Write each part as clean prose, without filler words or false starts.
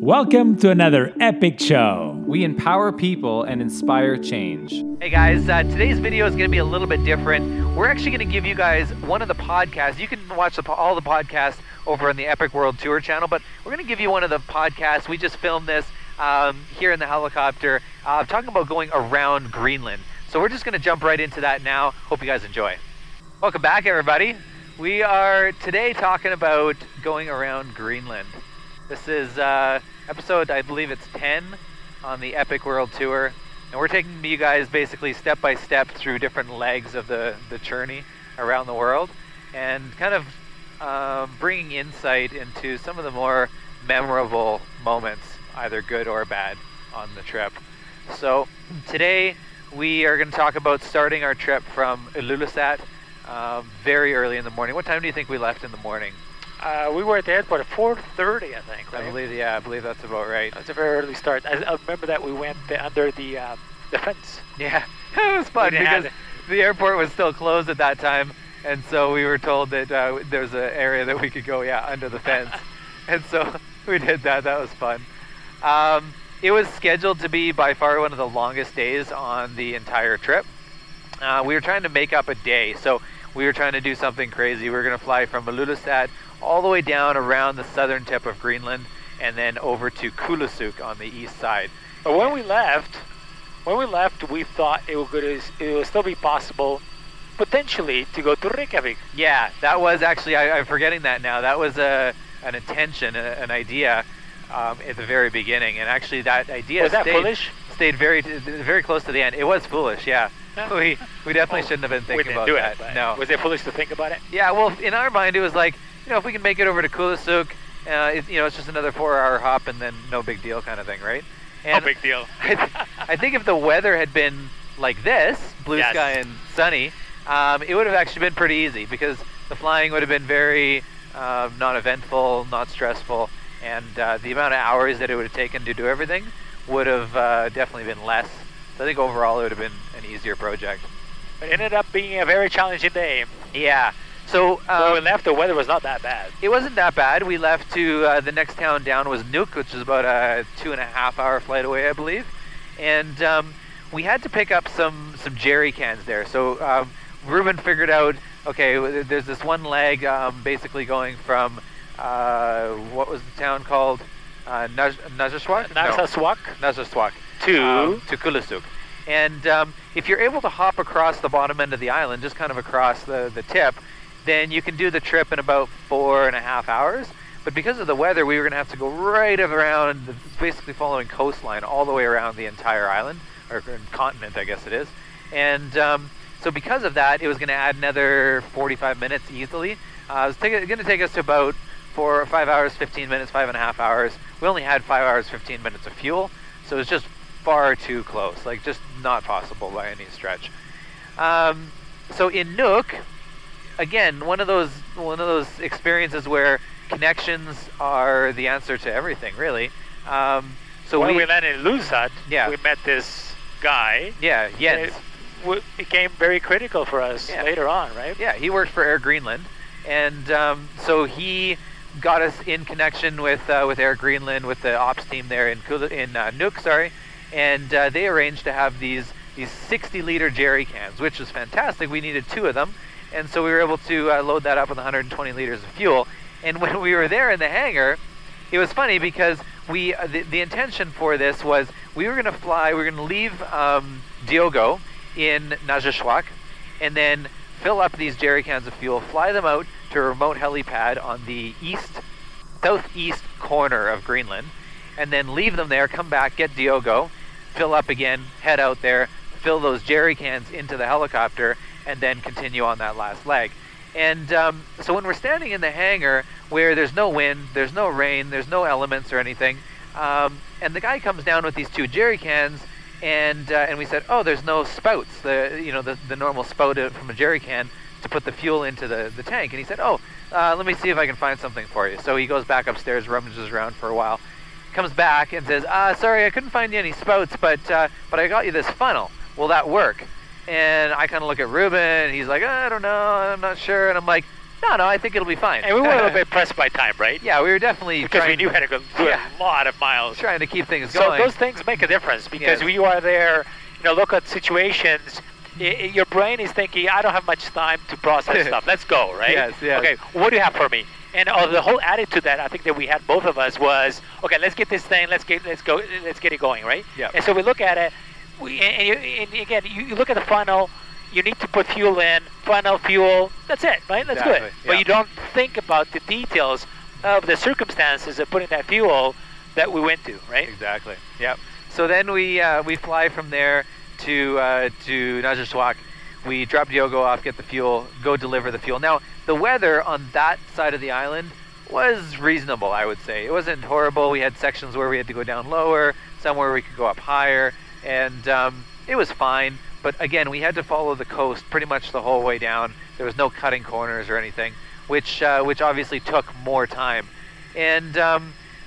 Welcome to another epic show. We empower people and inspire change. Hey guys, today's video is going to be a little bit different. We're actually going to give you guys one of the podcasts. You can watch all the podcasts over on the Epic World Tour channel, but we're going to give you one of the podcasts. We just filmed this here in the helicopter, talking about going around Greenland. So we're just going to jump right into that now. Hope you guys enjoy. Welcome back, everybody. We are today talking about going around Greenland. This is episode, I believe it's 10 on the Epic World Tour. And we're taking you guys basically step by step through different legs of the journey around the world and kind of bringing insight into some of the more memorable moments, either good or bad, on the trip. So today we are going to talk about starting our trip from Ilulissat very early in the morning. What time do you think we left in the morning? We were at the airport at 4:30, I think. Right? I believe that's about right. That's a very early start. I remember that we went under the fence. Yeah, it was fun because the airport was still closed at that time, and so we were told that there's an area that we could go, under the fence, and so we did that. That was fun. It was scheduled to be by far one of the longest days on the entire trip. We were trying to make up a day, so we were trying to do something crazy. We were going to fly from Ilulissat all the way down around the southern tip of Greenland and then over to Kulusuk on the east side. But when we left, we thought it would still be possible, potentially, to go to Reykjavik. Yeah, that was actually, I'm forgetting that now. That was an intention, an idea at the very beginning. And actually that idea stayed very close to the end. It was foolish, yeah. We definitely shouldn't have been thinking about that. No. Was it foolish to think about it? Yeah, well, in our mind, it was like, if we can make it over to Kulusuk, it's just another 4-hour hop and then no big deal kind of thing, right? And no big deal. I think if the weather had been like this, blue sky and sunny, it would have actually been pretty easy because the flying would have been very non-eventful, not stressful, and the amount of hours that it would have taken to do everything would have definitely been less. So I think overall it would have been an easier project. It ended up being a very challenging day. Yeah. So when we left, the weather was not that bad. It wasn't that bad. We left to the next town down was Nuuk, which is about a 2.5-hour flight away, I believe. And we had to pick up some jerry cans there. So Ruben figured out, okay, there's this one leg basically going from, what was the town called? Narsarsuaq? Narsarsuaq. To Kulusuk. And if you're able to hop across the bottom end of the island, just kind of across the tip, then you can do the trip in about 4.5 hours. But because of the weather, we were going to have to go right around, basically following coastline all the way around the entire island, or continent, I guess it is. And so because of that, it was going to add another 45 minutes easily. It was going to take us to about 5 hours, 15 minutes, 5.5 hours. We only had 5 hours, 15 minutes of fuel, so it was just far too close, like just not possible by any stretch. So in Nuuk, again, one of those experiences where connections are the answer to everything, really. So when we landed in Ilulissat, we met this guy. Yeah, Jens. It became very critical for us later on, right? Yeah, he worked for Air Greenland, and so he got us in connection with Air Greenland, with the ops team there in Nuuk, and they arranged to have these 60-liter jerry cans, which was fantastic. We needed 2 of them. And so we were able to load that up with 120 liters of fuel. And when we were there in the hangar, it was funny because the intention for this was we were going to leave Diogo in Narsarsuaq and then fill up these jerry cans of fuel, fly them out to a remote helipad on the southeast corner of Greenland, and then leave them there, come back, get Diogo, fill up again, head out there, fill those jerry cans into the helicopter, and then continue on that last leg. And so when we're standing in the hangar where there's no wind, there's no rain, there's no elements or anything, and the guy comes down with these 2 jerry cans, and we said, oh, there's no spouts, the normal spout from a jerry can to put the fuel into the tank. And he said, oh, let me see if I can find something for you. So he goes back upstairs, rummages around for a while, comes back and says, sorry, I couldn't find you any spouts, but I got you this funnel. Will that work? And I kind of look at Ruben, and he's like, I don't know, I'm not sure. And I'm like, No, I think it'll be fine. And we were a little bit pressed by time, right? Yeah, we were definitely Because we trying, knew we had to go do a lot of miles. trying to keep things So going. those things make a difference because Yes. we are there, look at situations. Your brain is thinking, I don't have much time to process stuff. Let's go, right? Yes. Okay, what do you have for me? And the whole attitude that I think that we had, both of us, was, okay, let's get this thing, let's get it going, right? Yeah. And so we look at it, and again, you look at the funnel. You need to put fuel in, funnel, fuel. That's it, right? That's Exactly, good. yeah. But you don't think about the details of the circumstances of putting that fuel that we went to, right? Exactly. Yep. So then we fly from there to Nagaswak. We drop Diogo off, get the fuel, go deliver the fuel. Now, the weather on that side of the island was reasonable, I would say. It wasn't horrible. We had sections where we had to go down lower, some where we could go up higher, and it was fine. But again, we had to follow the coast pretty much the whole way down. There was no cutting corners or anything, which obviously took more time. And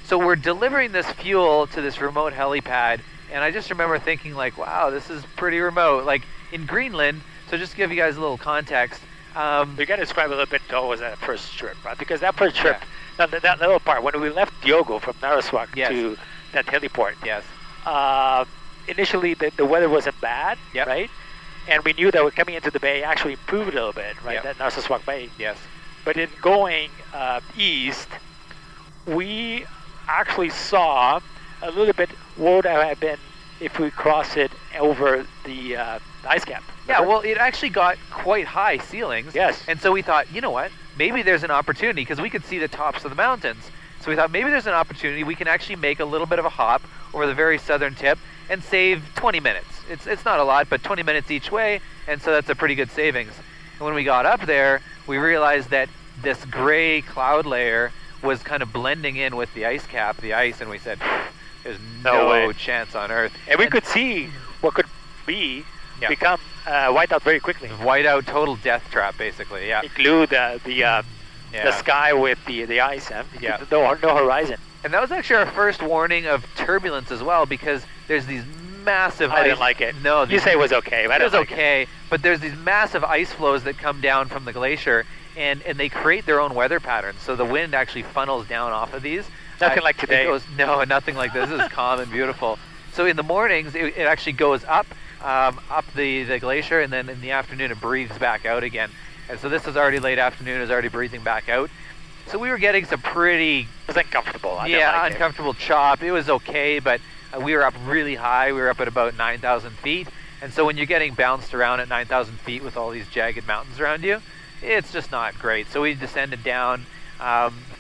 so we're delivering this fuel to this remote helipad, and I just remember thinking, like, wow, this is pretty remote. Like in Greenland, so just to give you guys a little context. You got to describe a little bit how was that first trip, right? Because that first trip, that little part, when we left Diogo from Nagaswak Yes. to that heliport, Yes. initially the weather wasn't bad, Yep. right? And we knew that we're coming into the bay actually improved a little bit, right? Yep. That Narsaswak Bay. Yes. But in going east, we actually saw a little bit what would have been if we cross it over the ice cap. Yeah, Remember? well, it actually got quite high ceilings. Yes. And so we thought, you know what? Maybe there's an opportunity, because we could see the tops of the mountains. So we thought maybe there's an opportunity. We can actually make a little bit of a hop over the very southern tip and save 20 minutes. It's not a lot, but 20 minutes each way, and so that's a pretty good savings. And when we got up there, we realized that this gray cloud layer was kind of blending in with the ice cap, the ice, and we said, there's No way. no chance on earth. And we could see what could be Yeah. become white out very quickly. White out, total death trap, basically, yeah. Include the Yeah. sky with the ice, Yeah. no horizon. And that was actually our first warning of turbulence as well, because there's these massive I ice... didn't like it. No, You these- say it was okay, but I it was didn't like it. okay, but there's these massive ice flows that come down from the glacier, and they create their own weather patterns. So the wind actually funnels down off of these. Nothing like today. No, nothing like this. This is calm and beautiful. So in the mornings, it actually goes up the glacier, and then in the afternoon it breathes back out again. And so this is already late afternoon, is already breathing back out. So we were getting some pretty It was uncomfortable. I didn't like it. uncomfortable chop. It was okay, but we were up really high. We were up at about 9,000 feet. And so when you're getting bounced around at 9,000 feet with all these jagged mountains around you, it's just not great. So we descended down,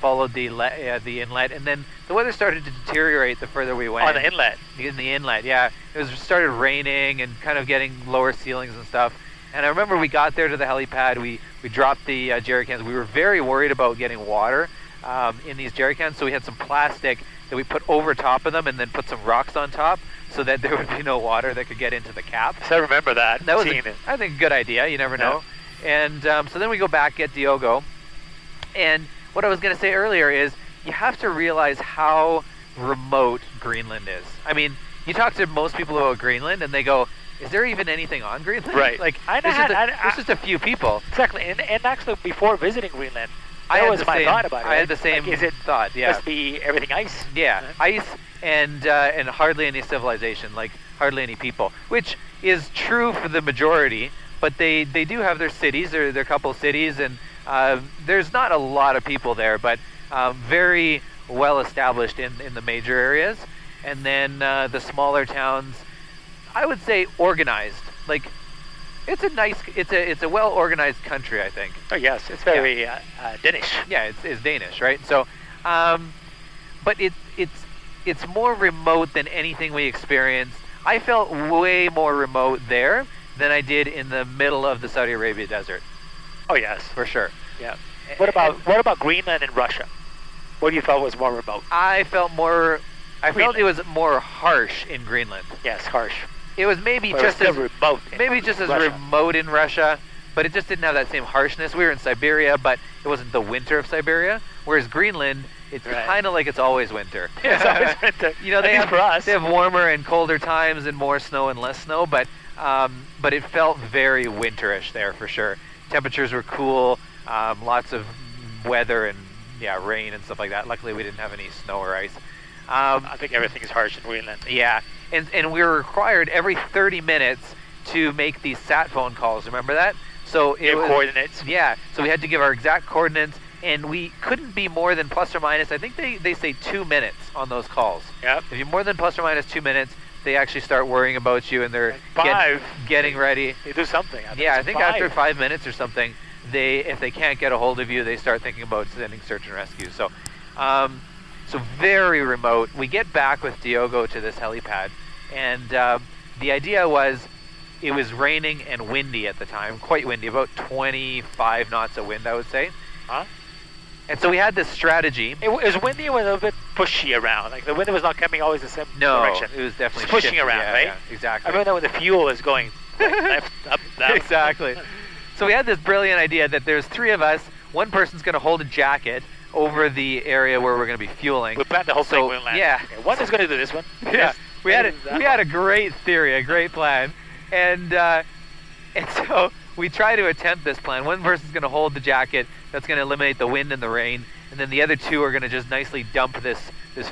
followed the inlet, and then the weather started to deteriorate the further we went. On the inlet. In the inlet, yeah. It started raining and kind of getting lower ceilings and stuff. And I remember we got there to the helipad, we dropped the jerry cans. We were very worried about getting water in these jerry cans, so we had some plastic that we put over top of them and then put some rocks on top so that there would be no water that could get into the cap. So I remember that. That was, seeing it. I think, a good idea. You never Yeah. know. And so then we go back, get Diogo. And what I was going to say earlier is you have to realize how remote Greenland is. I mean, you talk to most people about Greenland and they go, is there even anything on Greenland? Right. Like, I there's just a few people. Exactly. And actually, before visiting Greenland, I that had was the my same- thought about it. I had right? the same Like, is it thought, yeah. must be everything ice? Yeah, Right? ice and hardly any civilization, like hardly any people, which is true for the majority. But they do have their cities, their couple cities, and there's not a lot of people there, but very well established in the major areas. And then the smaller towns, I would say organized. Like it's a well organized country, I think. Oh yes, it's very Danish. Yeah, it's Danish, right? So, but it's more remote than anything we experienced. I felt way more remote there than I did in the middle of the Saudi Arabia desert, Oh yes. for sure. Yeah. What about Greenland and Russia? What do you felt was more remote? I felt Greenland. it was more harsh in Greenland. Yes, harsh. It was maybe But it was just as still remote. in maybe just as Russia. remote in Russia, but it just didn't have that same harshness. We were in Siberia, but it wasn't the winter of Siberia. Whereas Greenland, it's Right. kind of like it's always winter. It's always winter. You know, At least for us. they have warmer and colder times and more snow and less snow, but it felt very winterish there for sure. Temperatures were cool. lots of weather and rain and stuff like that. Luckily, we didn't have any snow or ice. I think everything is harsh in Greenland. Yeah, and we were required every 30 minutes to make these sat phone calls. Remember that? So it was coordinates. Yeah, so we had to give our exact coordinates, and we couldn't be more than plus or minus. I think they say 2 minutes on those calls. Yep. If you're more than plus or minus 2 minutes, they actually start worrying about you, and they're getting ready. They do something. I think after 5 minutes or something, if they can't get a hold of you, they start thinking about sending search and rescue. So, so very remote. We get back with Diogo to this helipad, and the idea was, it was raining and windy at the time, quite windy, about 25 knots of wind, I would say. Huh? And so we had this strategy. It was windy. It was a little bit pushy around. Like the wind was not coming always the same direction. It was definitely it's pushing shifting. around, right? Yeah, exactly. I remember when the fuel is going left, up, down. Exactly. So we had this brilliant idea that there's 3 of us. One person's going to hold a jacket over the area where we're going to be fueling. We planned the whole thing. We'll land. Yeah. Okay, one is going to do this one. Yeah. We had a great theory, a great plan. And so we try to attempt this plan. One person's going to hold the jacket. That's going to eliminate the wind and the rain. And then the other 2 are going to just nicely dump this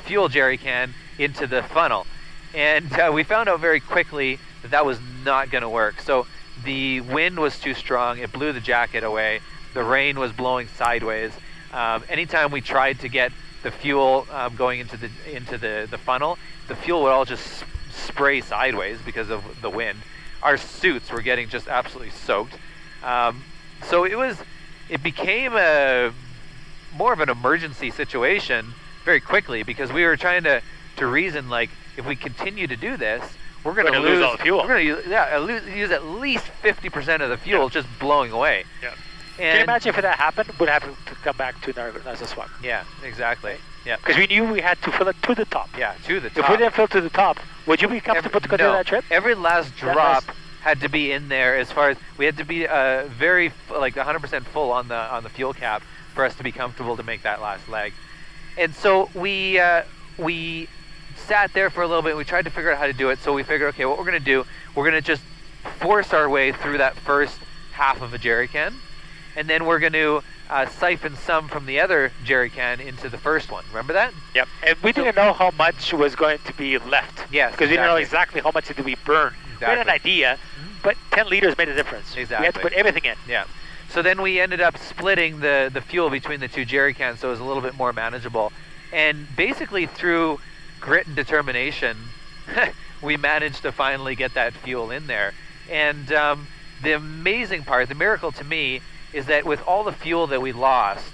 fuel jerry can into the funnel. And we found out very quickly that was not going to work. So the wind was too strong. It blew the jacket away. The rain was blowing sideways. Anytime we tried to get the fuel going into the funnel, the fuel would all just spray sideways because of the wind. Our suits were getting just absolutely soaked. So it became more of an emergency situation very quickly, because we were trying to reason, like, if we continue to do this, we're going to lose all the fuel. We're going to use at least 50% of the fuel just blowing away. Yeah. And Can you imagine if that happened? We'd have to come back to Narsarsuaq. Yeah, exactly. Yeah. Because we knew we had to fill it to the top. Yeah, to the top. If we didn't fill to the top, would you be comfortable to continue that trip? Every last drop had to be in there. As far as we had to be very 100% full on the fuel cap for us to be comfortable to make that last leg. And so we sat there for a little bit. We tried to figure out how to do it. So we figured, okay, what we're going to do, we're going to just force our way through that first half of a jerry can, and then we're going to siphon some from the other jerry can into the first one. Remember that? Yep. And we didn't know how much was going to be left. Yes, because we didn't know exactly how much did we burn. Exactly. We had an idea, but 10 liters made a difference. Exactly. We had to put everything in. Yeah. So then we ended up splitting the fuel between the 2 jerry cans, so it was a little bit more manageable. And basically through grit and determination, we managed to finally get that fuel in there. And the amazing part, the miracle to me, is that with all the fuel that we lost,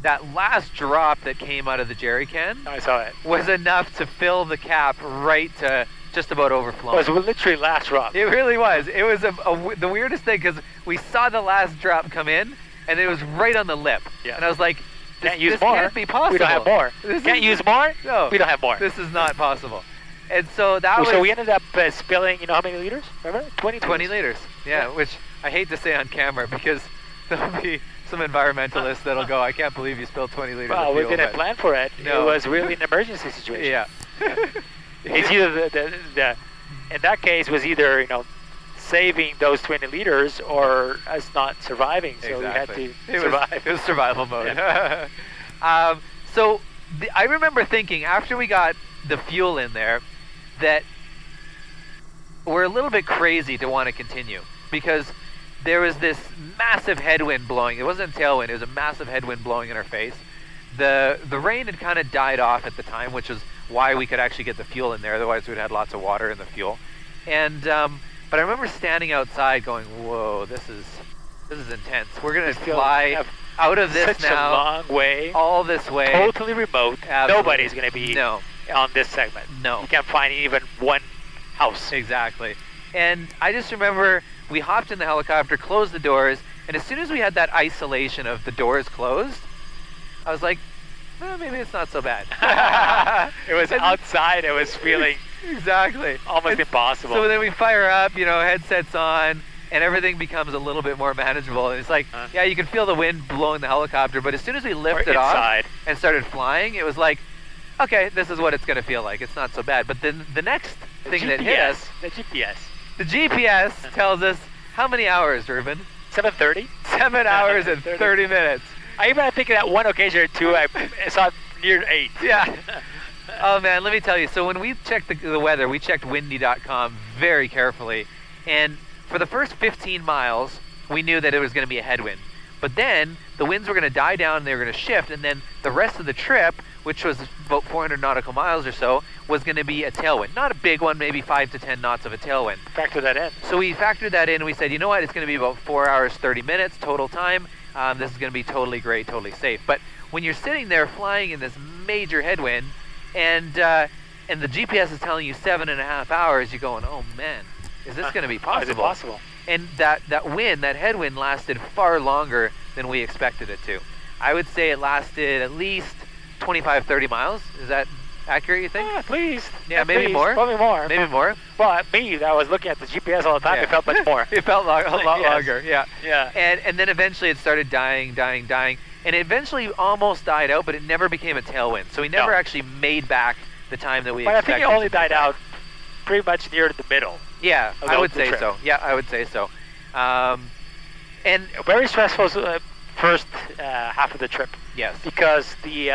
that last drop that came out of the jerry can, I saw it, was enough to fill the cap right to just about overflowing. It was literally last drop. It really was. It was the weirdest thing, because we saw the last drop come in, and it was right on the lip. Yeah. And I was like, can't use this more. Can't be possible. We don't have more. Can't use more? No. We don't have more. This is not possible. And so that was... So we ended up spilling, you know how many liters? Remember? 20 liters. Yeah, which I hate to say on camera, because there'll be some environmentalists that'll go, I can't believe you spilled 20 liters of fuel. Well, we didn't plan for it. No. It was really an emergency situation. Yeah. It's either the in that case was either, you know, saving those 20 liters or us not surviving. So exactly. we had to survive. It was survival mode. Yeah. So I remember thinking, after we got the fuel in there, that we're a little bit crazy to want to continue, because there was this massive headwind blowing. It wasn't a tailwind, it was a massive headwind blowing in our face. The rain had kind of died off at the time, which is why we could actually get the fuel in there. Otherwise we'd had lots of water in the fuel. And but I remember standing outside going, whoa, this is intense. We're gonna fly out of this such now, a long way, all this way, totally remote. Absolutely. Nobody's gonna be on this segment. No, you can't find even one house. Exactly. And I just remember we hopped in the helicopter, closed the doors, and as soon as we had that isolation of the doors closed, I was like, well, maybe it's not so bad. It was outside. It was feeling exactly almost impossible. So then we fire up, you know, headsets on, and everything becomes a little bit more manageable. And it's like, yeah, you can feel the wind blowing the helicopter, but as soon as we lifted off and started flying, it was like, okay, this is what it's going to feel like. It's not so bad. But then the next thing that hit us, the GPS tells us how many hours, Ruben? 7:30. 7 hours and 30. 30 minutes. I think that one occasion or two I saw it near 8. Yeah. Oh man, let me tell you. So when we checked the weather, we checked windy.com very carefully, and for the first 15 miles, we knew that it was going to be a headwind. But then the winds were going to die down and they were going to shift, and then the rest of the trip, which was about 400 nautical miles or so, was going to be a tailwind. Not a big one, maybe 5 to 10 knots of a tailwind. Factor that in. So we factored that in and we said, you know what, it's going to be about 4 hours, 30 minutes total time. This is going to be totally great, totally safe. But when you're sitting there flying in this major headwind and the GPS is telling you 7.5 hours, you're going, oh man, is this going to be possible? Is it possible? And that wind, that headwind, lasted far longer than we expected it to. I would say it lasted at least 25, 30 miles. Is that accurate, you think? At least. Yeah, at maybe least. more. Probably more. Maybe more. Well, me, that was looking at the GPS all the time, Yeah. it felt much more. It felt a lot Yes. longer, yeah. Yeah. And then eventually it started dying. And it eventually almost died out, but it never became a tailwind. So we never No. actually made back the time that we But I expected. think it only to make died back. out pretty much near the middle. Yeah, of I would the say trip. so. Yeah, I would say so. And Very stressful first half of the trip yes. because the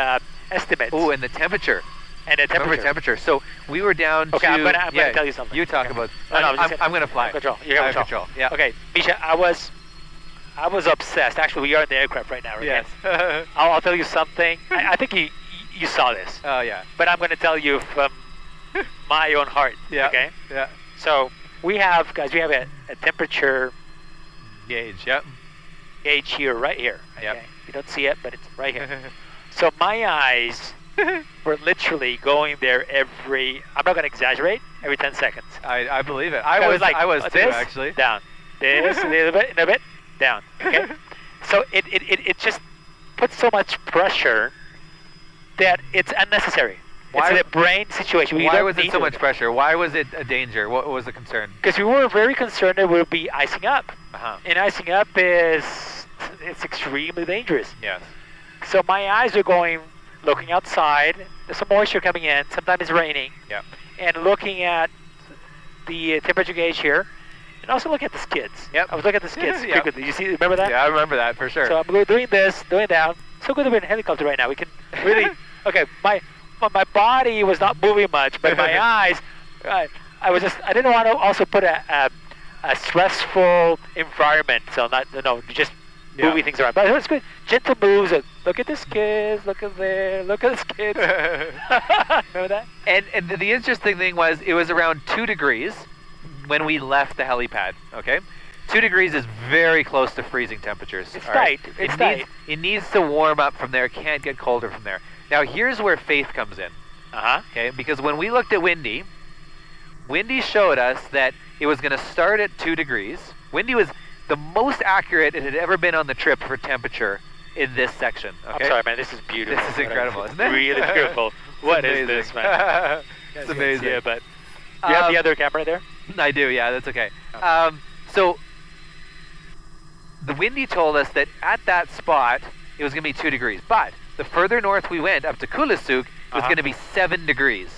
estimates Oh, and the temperature. and the Remember temperature. temperature. So we were down Okay, to... I'm gonna tell you something. You talk Okay. about... No, I'm just I'm going to fly. Control. You I have have control. Yeah. Okay, Misha, I was obsessed. Actually, we are in the aircraft right now, right? Yes. I'll tell you something. I think you saw this, Oh, yeah. but I'm going to tell you from my own heart. Yeah. Okay. Yeah. So we have, guys, we have a temperature Gauge, yep. gauge here, right here. Okay. Yep. You don't see it, but it's right here. So my eyes were literally going there every. I'm not going to exaggerate. Every 10 seconds. I believe it. I was like, I was too, this, actually. down. This, a little bit, down. Okay. So it just puts so much pressure that it's unnecessary. Why- It's a brain situation. Why was it so much pressure? Why was it a danger? What was the concern? Because we were very concerned that we'll be icing up. Uh-huh. And icing up it's extremely dangerous. Yes. So my eyes are going, looking outside. There's some moisture coming in. Sometimes it's raining. Yep. And looking at the temperature gauge here. And also looking at the skids. Yep. I was looking at the skids Yep. frequently. You see, remember that? Yeah, I remember that for sure. So I'm doing this, doing that. So good to be in a helicopter right now. We can really. Okay, my body was not moving much, but my eyes. I didn't want to also put a stressful environment. So not just Yeah. moving things around. But it's good. Gentle moves. Look at the skids. Look at there. Look at the skids. Remember that? And the interesting thing was it was around 2 degrees when we left the helipad, okay? 2 degrees is very close to freezing temperatures. It's all right? tight. It's it tight. It needs to warm up from there. It can't get colder from there. Now, here's where faith comes in, Uh-huh. okay? Because when we looked at Windy showed us that it was going to start at 2 degrees. Windy was the most accurate it had ever been on the trip for temperature in this section, okay? I'm sorry, man. This is beautiful. This is incredible, isn't it? Really beautiful. What is this, man? It's amazing. Yeah, but you have the other camera there? I do, yeah, that's okay. Oh. So the Windy told us that at that spot it was going to be 2 degrees, but the further north we went up to Kulisuk, it was going to be 7 degrees.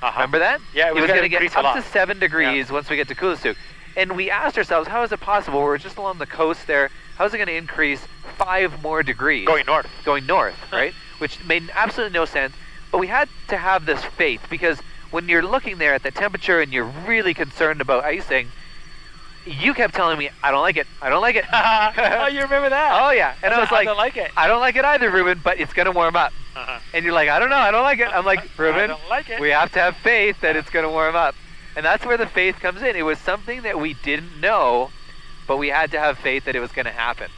Uh-huh. Remember that? Yeah, it was going gonna to get increase a up lot. to 7 degrees once we get to Kulisuk. And we asked ourselves, how is it possible? We're just along the coast there. How is it going to increase 5 more degrees? Going north. Going north, right? Which made absolutely no sense. But we had to have this faith because when you're looking there at the temperature and you're really concerned about icing, you kept telling me, I don't like it. I don't like it. Oh, you remember that? Oh, yeah. And I was like, I don't like it. I don't like it either, Ruben, but it's going to warm up. Uh-huh. And you're like, I don't know. I don't like it. I'm like, Ruben, I don't like it. we have to have faith that it's going to warm up. And that's where the faith comes in. It was something that we didn't know, but we had to have faith that it was going to happen.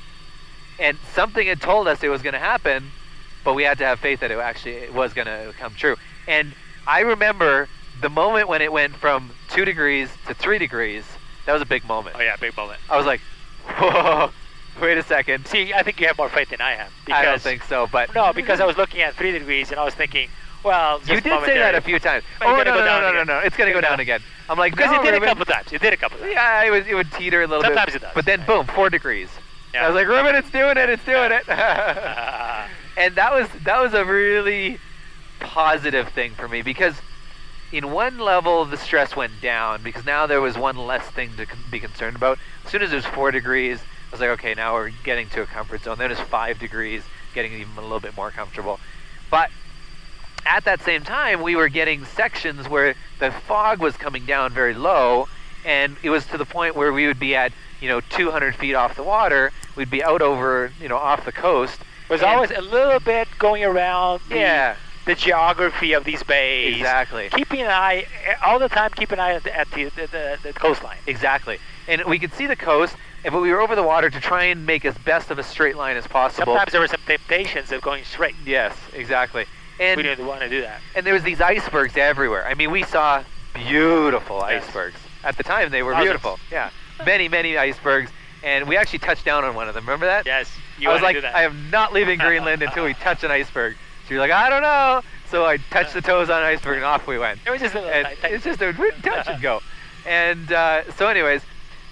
And something had told us it was going to happen, but we had to have faith that it was going to come true. And I remember the moment when it went from 2 degrees to 3 degrees. That was a big moment. Oh, yeah, big moment. I was like, whoa, wait a second. See, I think you have more faith than I have. I don't think so, but... No, because I was looking at 3 degrees and I was thinking, well, just You did say that a few times. But it's Oh, gonna no, go no, down no, no, again. no. It's going to go down again. I'm like, Because no, it did Ruben. a couple times. It did a couple times. Yeah, it would teeter a little bit. Sometimes it does. But then, boom, 4 degrees. Yeah. I was like, Ruben, it's doing it, it's doing it. And that was a really positive thing for me because in one level the stress went down because now there was one less thing to be concerned about. As soon as it was 4 degrees, I was like, okay, now we're getting to a comfort zone. Then it's 5 degrees, getting even a little bit more comfortable. But at that same time, we were getting sections where the fog was coming down very low, and it was to the point where we would be at, 200 feet off the water. We'd be out over, off the coast. It was always a little bit going around the geography of these bays. Exactly. Keeping an eye, all the time, keep an eye at the coastline. Exactly. And we could see the coast, but we were over the water to try and make as best of a straight line as possible. Sometimes there were some temptations of going straight. Yes, exactly. And we didn't want to do that. And there was these icebergs everywhere. I mean, we saw beautiful icebergs. At the time, they were beautiful. Yeah, many, many icebergs. And we actually touched down on one of them. Remember that? Yes. I was like, I am not leaving Greenland until we touch an iceberg. So you're like, I don't know. So I touched the toes on an iceberg, and off we went. It was just a little it's just a touch and go. And so anyways,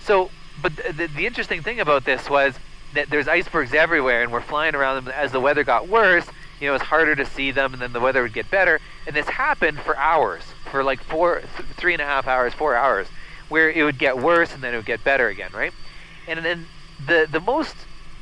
but the interesting thing about this was that there's icebergs everywhere, and we're flying around them. As the weather got worse, it was harder to see them, and then the weather would get better. And this happened for hours, for like 3.5 hours, 4 hours, where it would get worse and then it would get better again, right? And then the most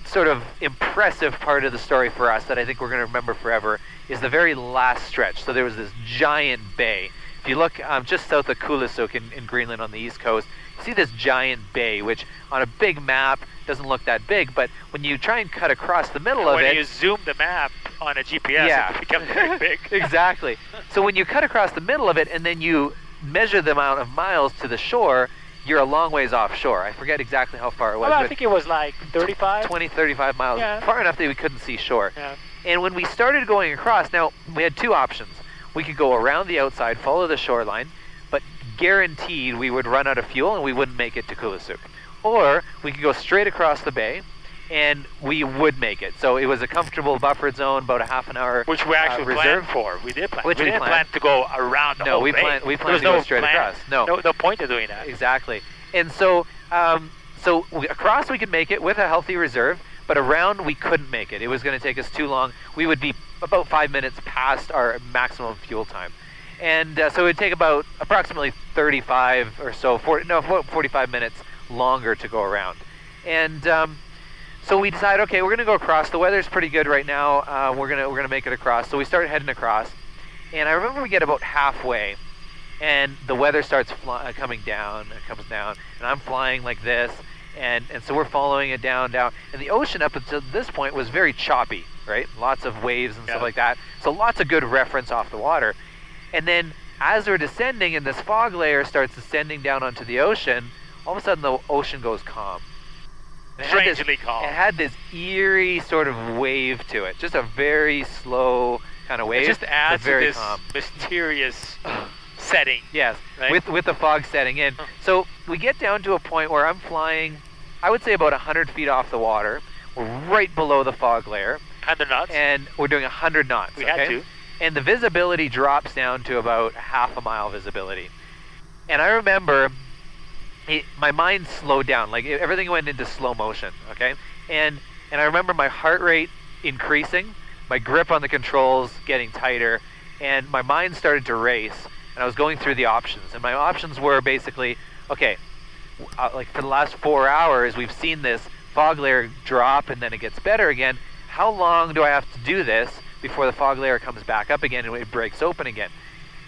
sort of impressive part of the story for us that I think we're going to remember forever is the very last stretch. So there was this giant bay. If you look just south of Kulusuk in Greenland on the east coast, you see this giant bay, which on a big map doesn't look that big, but when you try and cut across the middle of it... When you zoom the map on a GPS, it becomes very big. Exactly. So when you cut across the middle of it and then you measure the amount of miles to the shore, you're a long ways offshore. I forget exactly how far it was. Well, I think it was like 35? 20, 35 miles. Yeah. Far enough that we couldn't see shore. Yeah. And when we started going across, now, we had two options. We could go around the outside, follow the shoreline, but guaranteed we would run out of fuel and we wouldn't make it to Kulusuk. Or we could go straight across the bay, and we would make it. So it was a comfortable buffered zone, about a half an hour which we actually reserve. planned for. We did plan. Which we didn't planned. plan to go around the whole bay. We planned to go straight across. No point of doing that. Exactly. And so, across we could make it with a healthy reserve, but around we couldn't make it. It was going to take us too long. We would be about 5 minutes past our maximum fuel time. And so it would take about approximately 35 or so, 45 minutes longer to go around. And so we decided, okay, we're going to go across. The weather's pretty good right now. We're gonna make it across. So we started heading across. And I remember we get about halfway, and the weather starts coming down. It comes down, and I'm flying like this. And so we're following it down. And the ocean up until this point was very choppy, right? Lots of waves and stuff like that. So lots of good reference off the water. And then as we're descending and this fog layer starts descending down onto the ocean, all of a sudden the ocean goes calm. Strangely calm. It had this eerie sort of wave to it. Just a very slow kind of wave. It just adds to this calm. mysterious setting. Yes, right? with the fog setting in. So we get down to a point where I'm flying, I would say about 100 feet off the water. We're right below the fog layer. 100 knots? And we're doing 100 knots. We had to. And the visibility drops down to about half a mile visibility. And I remember my mind slowed down. Like everything went into slow motion, okay? And I remember my heart rate increasing, my grip on the controls getting tighter, and my mind started to race. And I was going through the options. And my options were basically, okay, like for the last 4 hours, we've seen this fog layer drop and then it gets better again. How long do I have to do this before the fog layer comes back up again and it breaks open again?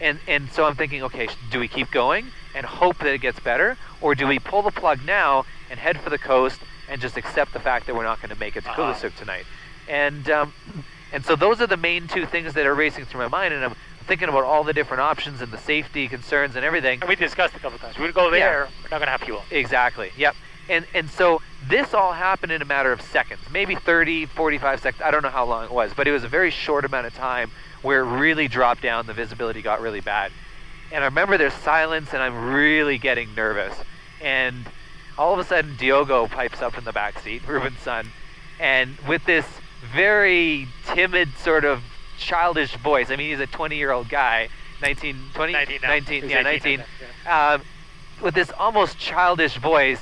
And so I'm thinking, okay, do we keep going and hope that it gets better? Or do we pull the plug now and head for the coast and just accept the fact that we're not going to make it to Kulusuk tonight? And so those are the main two things that are racing through my mind, and I'm thinking about all the different options and the safety concerns and everything. And we discussed a couple of times. We're going to go there, we're not going to have fuel. Exactly, yep. And so this all happened in a matter of seconds, maybe 30, 45 seconds. I don't know how long it was, but it was a very short amount of time where it really dropped down. The visibility got really bad. And I remember there's silence, and I'm really getting nervous. And all of a sudden, Diogo pipes up in the back seat, Ruben's son, and with this very timid sort of childish voice. I mean, he's a 20-year-old guy, 19, with this almost childish voice.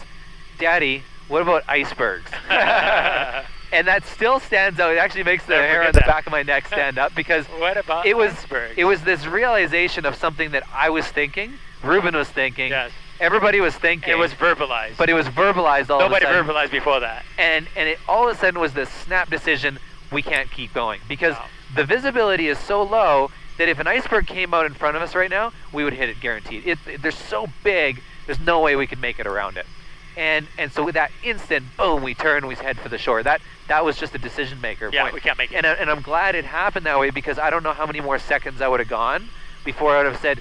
Daddy, what about icebergs? And that still stands out. It actually makes the hair on the back of my neck stand up, because what about it was icebergs? It was this realization of something that I was thinking, Ruben was thinking, Everybody was thinking. It was verbalized. But it was verbalized all Nobody of a sudden. verbalized before that. And it all of a sudden was this snap decision, we can't keep going. Because Wow. the visibility is so low that if an iceberg came out in front of us right now, we would hit it guaranteed. They're so big, there's no way we could make it around it. And so with that instant, boom, we turn, we head for the shore. That was just a decision maker. Yeah, point. we can't make it. And I'm glad it happened that way, because I don't know how many more seconds I would have gone before I would have said,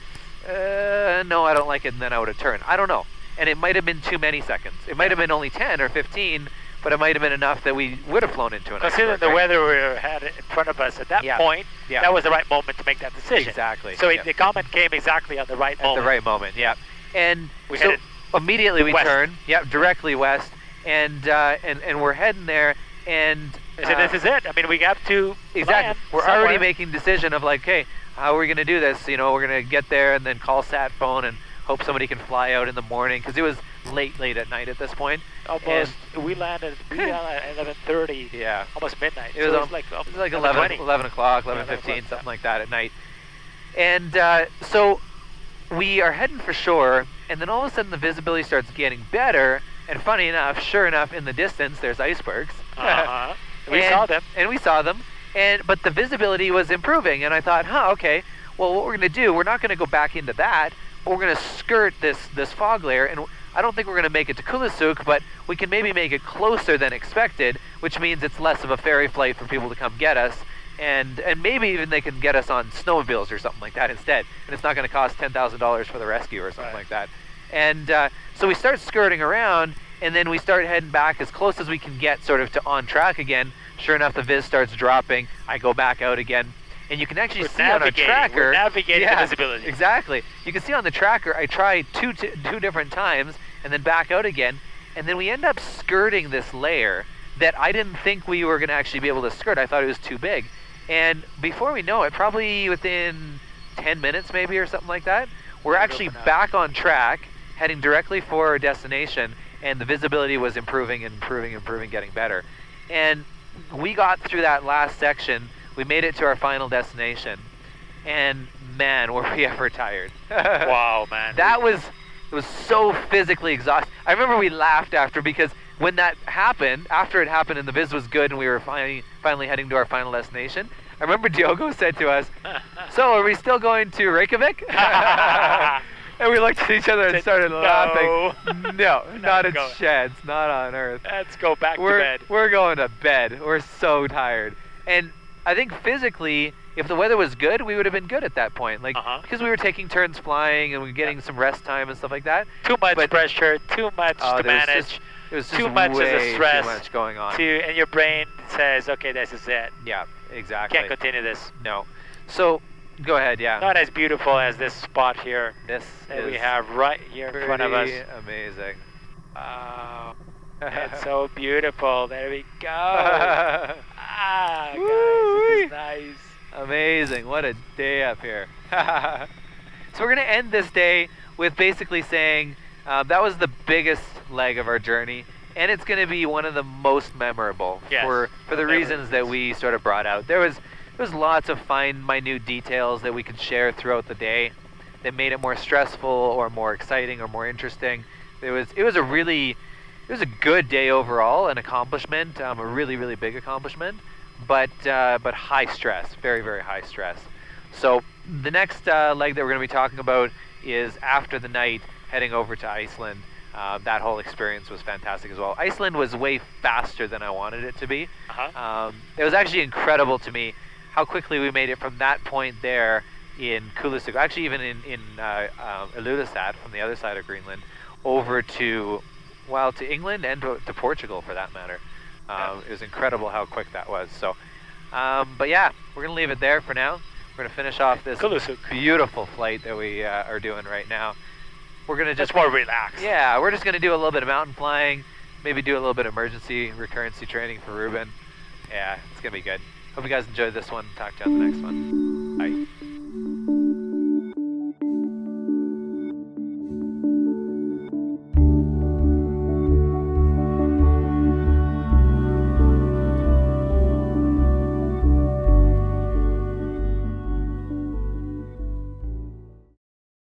no, I don't like it, and then I would have turned. I don't know. And it might have been too many seconds. It might have been only 10 or 15, but it might have been enough that we would have flown into an Considering iceberg, the right? weather we had in front of us at that Yeah. point, Yeah. that was the right moment to make that decision. Exactly. So Yeah. the comment came exactly at the right At moment. the right moment, yeah. And We so headed immediately we west. turn, directly west, and we're heading there, and I said, this is it. I mean, we have to exactly. land We're somewhere. already making decision of like, hey, how are we going to do this? You know, we're going to get there and then call sat phone and hope somebody can fly out in the morning, because it was late at night at this point. Almost, we landed at 11:30, Yeah. almost midnight. It was, so it was like 11:20. 11 o'clock, Yeah, 11:15, 11:20, something like that at night. And so we are heading for shore, and then all of a sudden the visibility starts getting better. And funny enough, sure enough, in the distance there's icebergs. Uh-huh. We And- saw them. And we saw them. But the visibility was improving, and I thought, okay, well, what we're going to do, we're not going to go back into that, but we're going to skirt this fog layer, and I don't think we're going to make it to Kulisuk, but we can maybe make it closer than expected, which means it's less of a ferry flight for people to come get us, and maybe even they can get us on snowmobiles or something like that instead, and it's not going to cost $10,000 for the rescue or something like that. And so we start skirting around, and then we start heading back as close as we can get sort of to on track again. Sure enough, the viz starts dropping. I go back out again. And you can actually We're see on our navigating. tracker. We're navigating the visibility. Exactly. You can see on the tracker, I tried two different times and then back out again. And then we end up skirting this layer that I didn't think we were going to actually be able to skirt. I thought it was too big. And before we know it, probably within 10 minutes maybe or something like that, we're actually back on track, heading directly for our destination. And the visibility was improving, getting better. And we got through that last section. We made it to our final destination, and man, were we ever tired. Wow, man. It was so physically exhausting. I remember we laughed after, because when that happened, after it happened and the viz was good and we were finally heading to our final destination, I remember Diogo said to us, so are we still going to Reykjavik? And we looked at each other and started laughing. No, not a going. chance, not on earth. Let's go back to bed. We're going to bed. We're so tired. And I think physically, if the weather was good, we would have been good at that point. Like, because we were taking turns flying and we were getting some rest time and stuff like that. Too much pressure, too much to there was manage. It was too just much as a way stress too much going on. And your brain says, okay, this is it. Yeah, exactly. Can't continue this. No. So, go ahead, yeah. Not as beautiful as this spot here This that is we have right here in front of us. pretty amazing. Wow. It's so beautiful. There we go. Guys, this is nice. Amazing. What a day up here. So we're going to end this day with basically saying that was the biggest leg of our journey, and it's going to be one of the most memorable for the reasons that we sort of brought out. There was lots of fine, minute details that we could share throughout the day that made it more stressful or more exciting or more interesting. It was a good day overall, an accomplishment, a really, really big accomplishment, but high stress, very, very high stress. So the next leg that we're going to be talking about is after the night, heading over to Iceland. That whole experience was fantastic as well. Iceland was way faster than I wanted it to be. It was actually incredible to me how quickly we made it from that point there in Kulisuk, actually even in Ilulissat from the other side of Greenland, over to England and to Portugal for that matter. It was incredible how quick that was. So, but yeah, we're going to leave it there for now. We're going to finish off this beautiful flight that we are doing right now. We're going to just more relaxed. Yeah, we're just going to do a little bit of mountain flying, maybe do a little bit of emergency recurrency training for Ruben. Yeah, it's going to be good. Hope you guys enjoyed this one. Talk to you on the next one. Bye.